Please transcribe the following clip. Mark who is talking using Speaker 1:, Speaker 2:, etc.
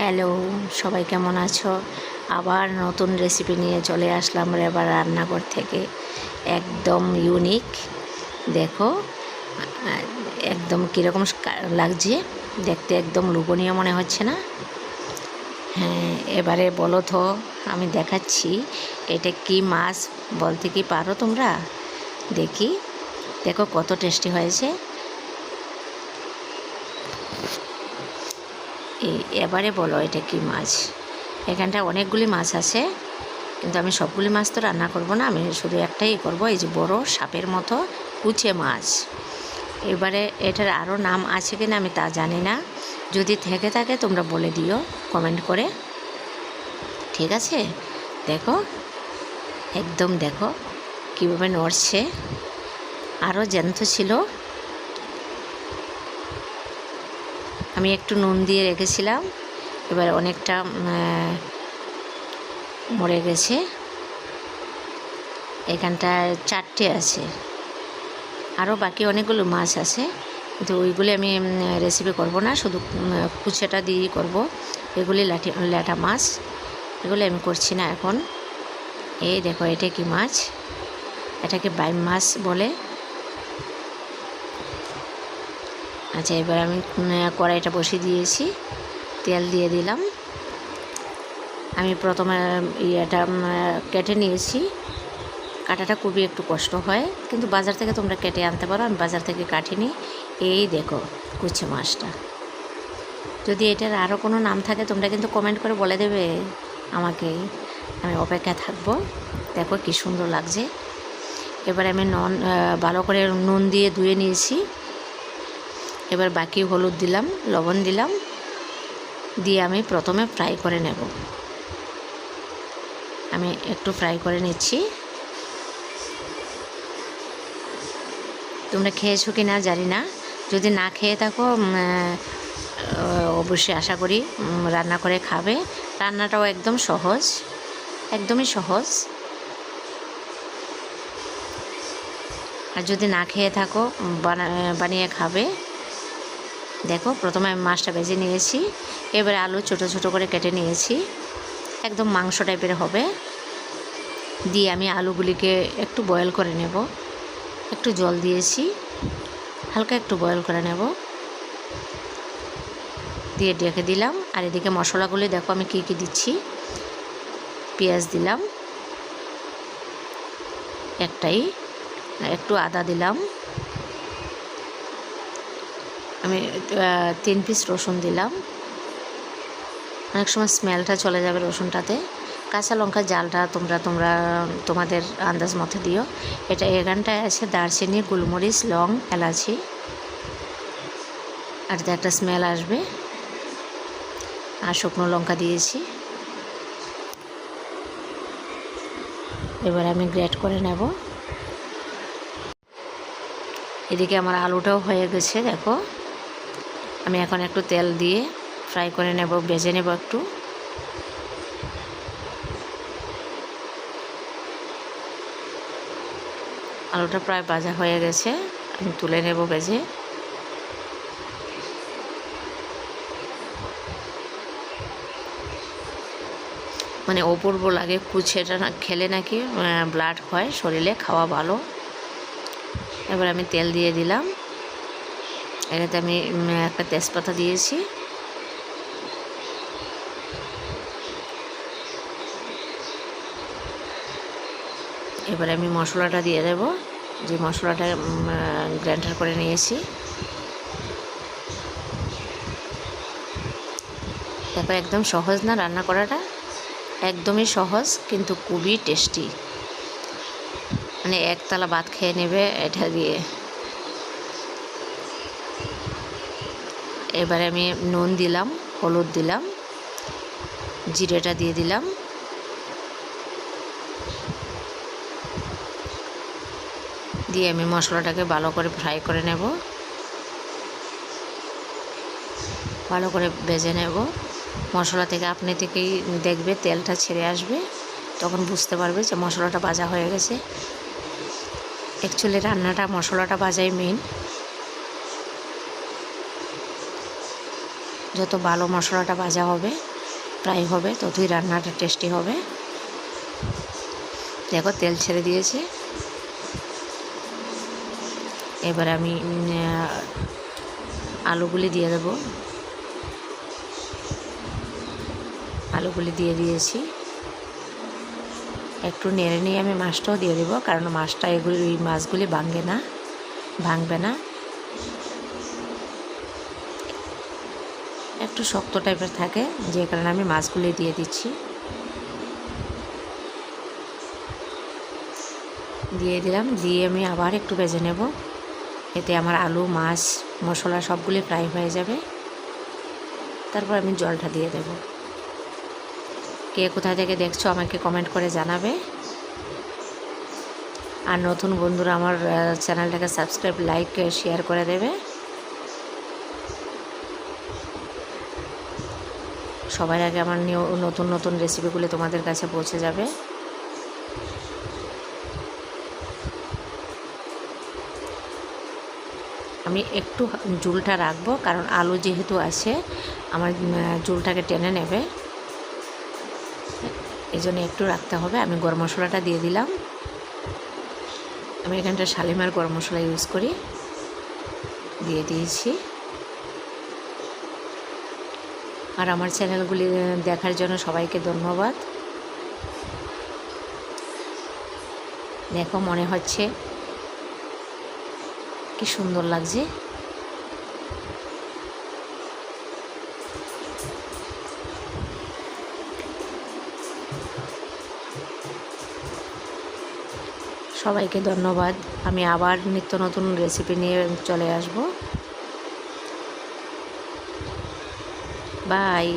Speaker 1: Hello, সবাই কেমন আছো? আবার নতুন রেসিপি নিয়ে চলে আসলাম এবার রান্নাঘর থেকে। একদম ইউনিক। দেখো একদম কীরকম লাগছে দেখতে, একদম লোভনীয় মনে হচ্ছে না? হ্যাঁ, এবারে বলো তো, আমি দেখাচ্ছি এটা কি মাছ, বলতে কি পারো তোমরা? দেখি, দেখো কত টেস্টি হয়েছে। এবারে বলো এটা কি মাছ। এখানটা অনেকগুলি মাছ আছে, কিন্তু আমি সবগুলি মাছ তো রান্না করব না, আমি শুধু একটাই করব। এই যে বড় সাপের মতো কুচে মাছ। এবারে এটার আরও নাম আছে কিনা আমি তা জানি না, যদি থেকে থাকে তোমরা বলে দিও কমেন্ট করে, ঠিক আছে? দেখো একদম, দেখো কীভাবে নড়ছে, আরও জ্যান্ত ছিল। আমি একটু নুন দিয়ে রেখেছিলাম, এবার অনেকটা মরে গেছে। এখানটায় 4টে আছে, আরও বাকি অনেকগুলো মাছ আছে, কিন্তু ওইগুলি আমি রেসিপি করব না, শুধু কুচাটা দিয়েই করব। এগুলি ল্যাটা মাছ, এগুলি আমি করছি না এখন। এই দেখো এটা কি মাছ, এটাকে বাইম মাছ বলে। আচ্ছা, এবার আমি কড়াইটা বসিয়ে দিয়েছি, তেল দিয়ে দিলাম। আমি প্রথমে এটা কেটে নিয়েছি। কাটাটা খুবই একটু কষ্ট হয়, কিন্তু বাজার থেকে তোমরা কেটে আনতে পারো, আমি বাজার থেকে কাটিনি। এই দেখো কুচে মাছটা। যদি এটার আরও কোনো নাম থাকে তোমরা কিন্তু কমেন্ট করে বলে দেবে আমাকে, আমি অপেক্ষায় থাকবো। দেখো কি সুন্দর লাগছে। এবার আমি ভালো করে নুন দিয়ে ধুয়ে নিয়েছি। এবার বাকি হলুদ দিলাম, লবণ দিলাম, দিয়ে আমি প্রথমে ফ্রাই করে নেব। আমি একটু ফ্রাই করে নিচ্ছি। তোমরা খেয়েছো কি না জানি না, যদি না খেয়ে থাকো অবশ্যই আশা করি রান্না করে খাবে। রান্নাটাও একদম সহজ, একদমই সহজ। আর যদি না খেয়ে থাকো বানিয়ে খাবে। দেখো প্রথমে আমি মাছটা ভেজে নিয়েছি, এবারে আলু ছোট ছোট করে কেটে নিয়েছি, একদম মাংস টাইপের হবে। দিয়ে আমি আলুগুলিকে একটু বয়েল করে নেব, একটু জল দিয়েছি, হালকা একটু বয়েল করে নেব, দিয়ে ঢেকে দিলাম। আর এদিকে মশলাগুলি দেখো আমি কী কী দিচ্ছি। পেঁয়াজ দিলাম একটাই, একটু আদা দিলাম, আমি 3 পিস রসুন দিলাম। অনেক সময় স্মেলটা চলে যাবে রসুনটাতে। কাঁচা লঙ্কা জালটা তোমরা তোমাদের আন্দাজ মতো দিও। এখানটায় আছে দারচিনি, গোলমরিচ, লং, এলাচি, আর একটা স্মেল আসবে। আর শুকনো লঙ্কা দিয়েছি। এবার আমি গ্রেট করে নেব। এদিকে আমার আলুটাও হয়ে গেছে। দেখো আমি এখন একটু তেল দিয়ে ফ্রাই করে নেব, ভেজে নেব একটু। আলুটা প্রায় ভাজা হয়ে গেছে, আমি তুলে নেব ভেজে। মানে অপূর্ব লাগে, কুচেটা না খেলে নাকি ব্লাড হয় শরীরে, খাওয়া ভালো। এবার আমি তেল দিয়ে দিলাম, এটাতে আমি একটা তেজপাতা দিয়েছি। এবারে আমি মশলাটা দিয়ে দেব, যে মশলাটা গ্রাইন্ডার করে নিয়েছি। তারপর একদম সহজ না রান্না করাটা, একদমই সহজ, কিন্তু খুবই টেস্টি। মানে একতলা ভাত খেয়ে নেবে এটা দিয়ে। এবারে আমি নুন দিলাম, হলুদ দিলাম, জিরেটা দিয়ে দিলাম, দিয়ে আমি মশলাটাকে ভালো করে ফ্রাই করে নেব, ভালো করে ভেজে নেব। মশলা থেকে আপনি থেকেই দেখবে তেলটা ছেড়ে আসবে, তখন বুঝতে পারবে যে মশলাটা ভাজা হয়ে গেছে। অ্যাকচুয়ালি রান্নাটা মশলাটা ভাজাই মেন। যত ভালো মশলাটা ভাজা হবে ফ্রাই হবে ততই রান্নাটা টেস্টি হবে। দেখো তেল ছেড়ে দিয়েছে। এবার আমি আলুগুলি দিয়ে দেব। আলুগুলি দিয়ে দিয়েছি। একটু নেড়ে নিয়ে আমি মাছটাও দিয়ে দেবো, কারণ মাছটা এই মাছগুলি ভাঙবে না। একটু শক্ত টাইপের থাকে, যে কারণে আমি মাছগুলি দিয়ে দিচ্ছি। দিয়ে দিলাম, দিয়ে আমি আবার একটু ভেজে নেব। এতে আমার আলু, মাছ, মশলা সবগুলি ফ্রাই হয়ে যাবে। তারপর আমি জলটা দিয়ে দেব। কে কোথা থেকে দেখছো আমাকে কমেন্ট করে জানাবে। আর নতুন বন্ধুরা আমার চ্যানেলটাকে সাবস্ক্রাইব, লাইক, শেয়ার করে দেবে। সবার আগে আমার নতুন নতুন রেসিপিগুলি তোমাদের কাছে পৌঁছে যাবে। আমি একটু ঝোলটা রাখবো, কারণ আলু যেহেতু আছে আমার ঝোলটাকে টেনে নেবে, এই জন্য একটু রাখতে হবে। আমি গরম মশলাটা দিয়ে দিলাম। আমি এখানটা শালিমার গরম মশলা ইউজ করি, দিয়ে দিয়েছি। আর আমার চ্যানেলগুলি দেখার জন্য সবাইকে ধন্যবাদ। দেখো মনে হচ্ছে কি সুন্দর লাগছে। সবাইকে ধন্যবাদ। আমি আবার নিত্য নতুন রেসিপি নিয়ে চলে আসব। বাই।